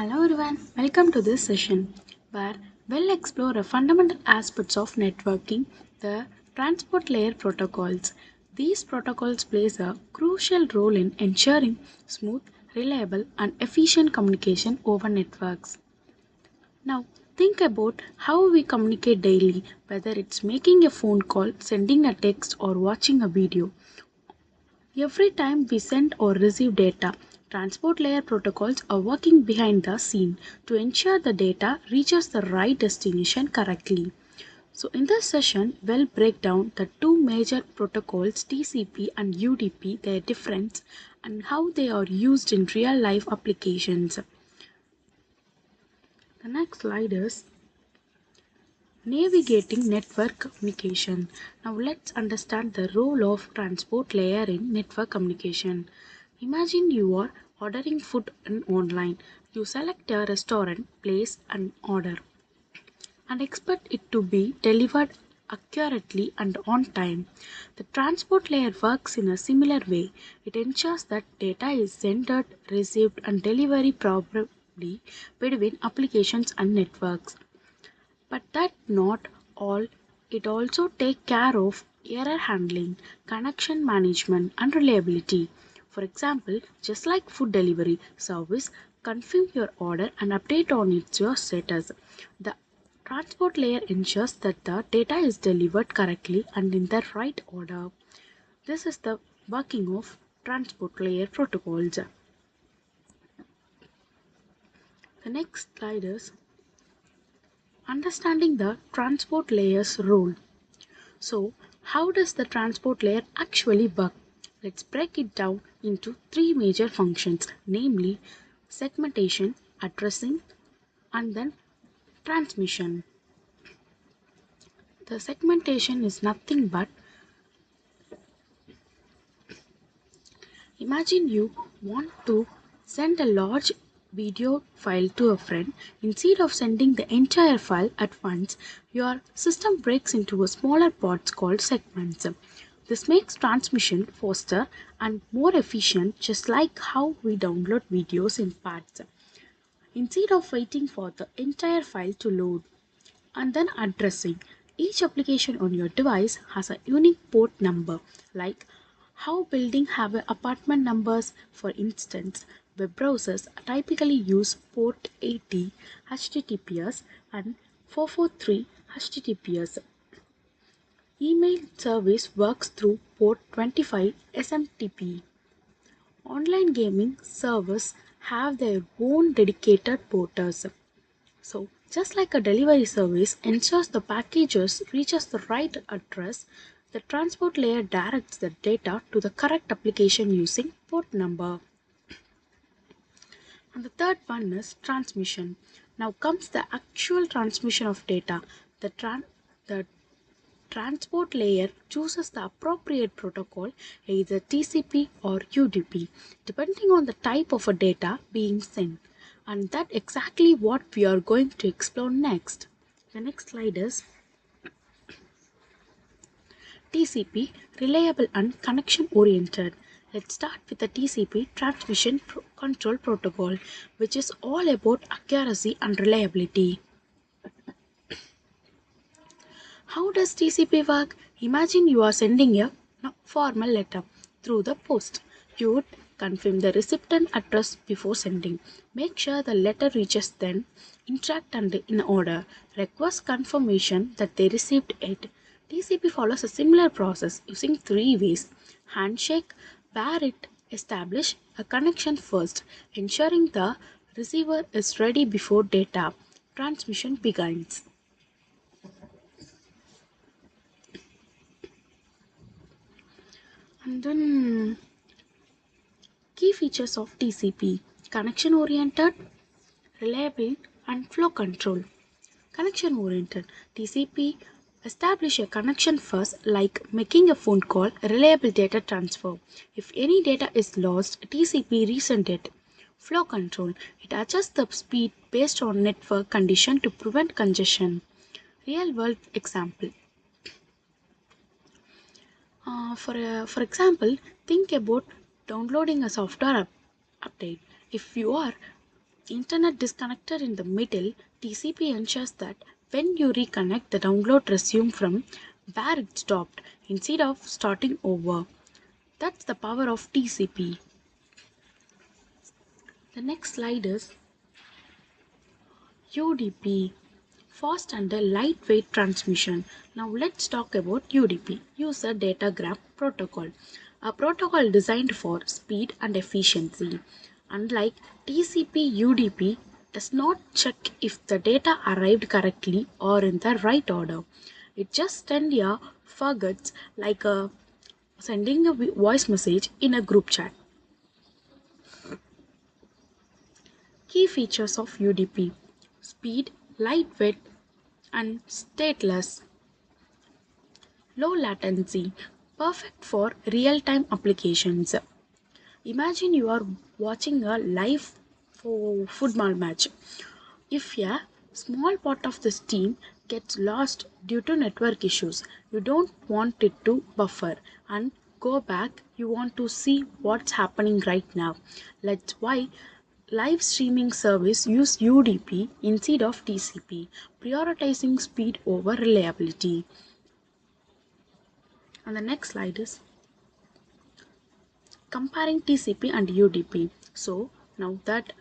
Hello everyone, welcome to this session where we'll explore the fundamental aspects of networking, the transport layer protocols. These protocols plays a crucial role in ensuring smooth, reliable and efficient communication over networks. Now, think about how we communicate daily, whether it's making a phone call, sending a text or watching a video. Every time we send or receive data, transport layer protocols are working behind the scene to ensure the data reaches the right destination correctly. So in this session, we'll break down the two major protocols TCP and UDP, their difference and how they are used in real life applications. The next slide is navigating network communication. Now let's understand the role of transport layer in network communication. Imagine you are ordering food online. You select a restaurant, place an order and expect it to be delivered accurately and on time. The transport layer works in a similar way. It ensures that data is sent, received and delivery properly between applications and networks. But that not all. It also take care of error handling, connection management and reliability. For example, just like food delivery service, confirm your order and update on your status. The transport layer ensures that the data is delivered correctly and in the right order. This is the working of transport layer protocols. The next slide is understanding the transport layer's role. So, how does the transport layer actually work? Let's break it down into three major functions, namely segmentation, addressing, and then transmission. The segmentation is nothing but imagine you want to send a large video file to a friend. Instead of sending the entire file at once, your system breaks into a smaller parts called segments. This makes transmission faster and more efficient, just like how we download videos in parts. Instead of waiting for the entire file to load and then addressing. Each application on your device has a unique port number, like how buildings have apartment numbers. For instance, web browsers typically use port 80 HTTPS and 443 HTTPS. Email service works through port 25 SMTP. Online gaming servers have their own dedicated porters. So, just like a delivery service ensures the packages reaches the right address, the transport layer directs the data to the correct application using port number. And the third one is transmission. Now comes the actual transmission of data. The transport layer chooses the appropriate protocol, either TCP or UDP, depending on the type of a data being sent. And that's exactly what we are going to explore next. The next slide is TCP, reliable and connection oriented. Let's start with the TCP transmission control protocol, which is all about accuracy and reliability. How does TCP work? Imagine you are sending a formal letter through the post. You would confirm the recipient address before sending. Make sure the letter reaches them, interact and in order. Request confirmation that they received it. TCP follows a similar process using three ways. Handshake, where it establish a connection first, ensuring the receiver is ready before data transmission begins. And then key features of TCP: connection oriented, reliable, and flow control. Connection oriented TCP establish a connection first, like making a phone call, reliable data transfer. If any data is lost, TCP resend it. Flow control it adjusts the speed based on network condition to prevent congestion. Real world example. For example, think about downloading a software update. If you are internet disconnected in the middle, TCP ensures that when you reconnect, the download resumes from where it stopped instead of starting over. That's the power of TCP. The next slide is UDP, fast and a lightweight transmission. Now let's talk about UDP, User Datagram Protocol, a protocol designed for speed and efficiency. Unlike TCP, UDP does not check if the data arrived correctly or in the right order. It just sends a forgets like sending a voice message in a group chat. Key features of UDP: speed, lightweight, and stateless. Low latency, perfect for real time applications. Imagine you are watching a live football match. If a small part of the stream gets lost due to network issues, you don't want it to buffer and go back. You want to see what's happening right now. That's why live streaming service use UDP instead of TCP, prioritizing speed over reliability. And the next slide is comparing TCP and UDP. So now that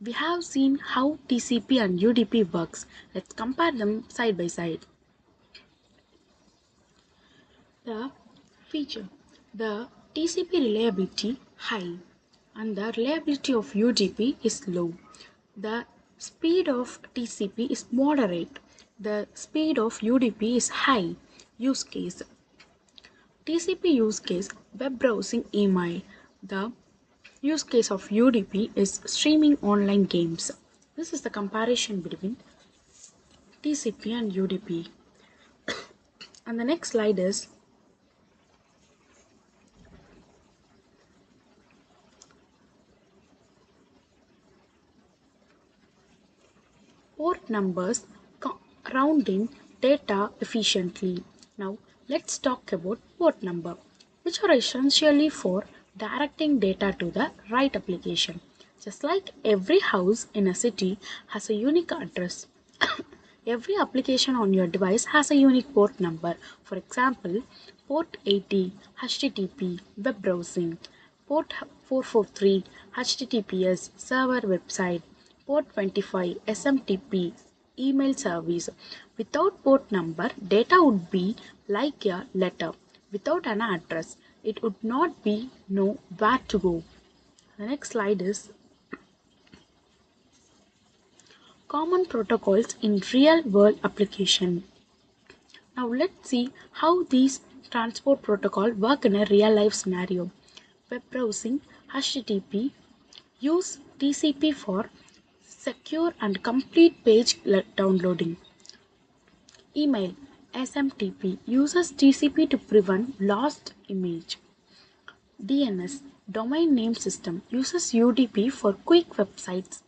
we have seen how TCP and UDP works, let's compare them side by side. The feature: the TCP reliability high and the reliability of UDP is low. The speed of TCP is moderate. The speed of UDP is high. Use case: TCP use case web browsing email. The use case of UDP is streaming online games. This is the comparison between TCP and UDP. And the next slide is port numbers rounding data efficiently. Now let's talk about port number, which are essentially for directing data to the right application. Just like every house in a city has a unique address, every application on your device has a unique port number. For example, port 80 HTTP web browsing, port 443 HTTPS server website, port 25 SMTP email service. Without port number, data would be like a letter without an address. It would not be know where to go. The next slide is common protocols in real world application. Now let's see how these transport protocols work in a real life scenario. Web browsing HTTP use TCP for secure and complete page downloading. Email SMTP uses TCP to prevent lost image. DNS domain name system uses UDP for quick websites.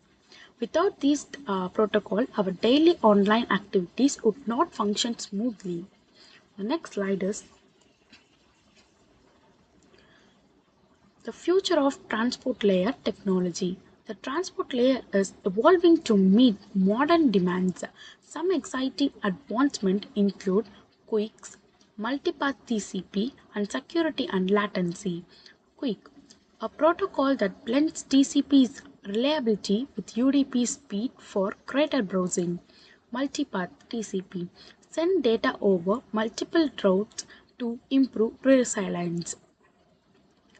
Without these protocol, our daily online activities would not function smoothly. The next slide is the future of transport layer technology. The transport layer is evolving to meet modern demands. Some exciting advancements include QUICs, multipath TCP, and security and latency. QUIC, a protocol that blends TCP's reliability with UDP speed for greater browsing. Multipath TCP, send data over multiple routes to improve resilience.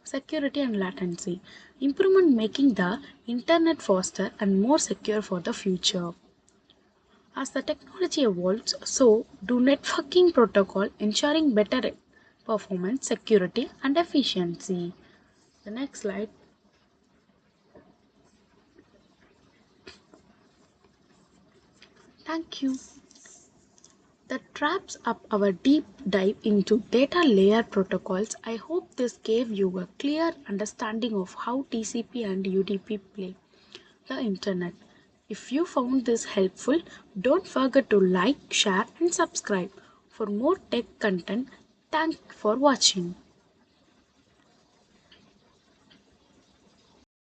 Security and latency, improvement making the internet faster and more secure for the future. As the technology evolves, so do networking protocol, ensuring better performance, security, and efficiency. The next slide. Thank you. That wraps up our deep dive into data layer protocols. I hope this gave you a clear understanding of how TCP and UDP play the internet. If you found this helpful, don't forget to like, share, and subscribe for more tech content. Thanks for watching.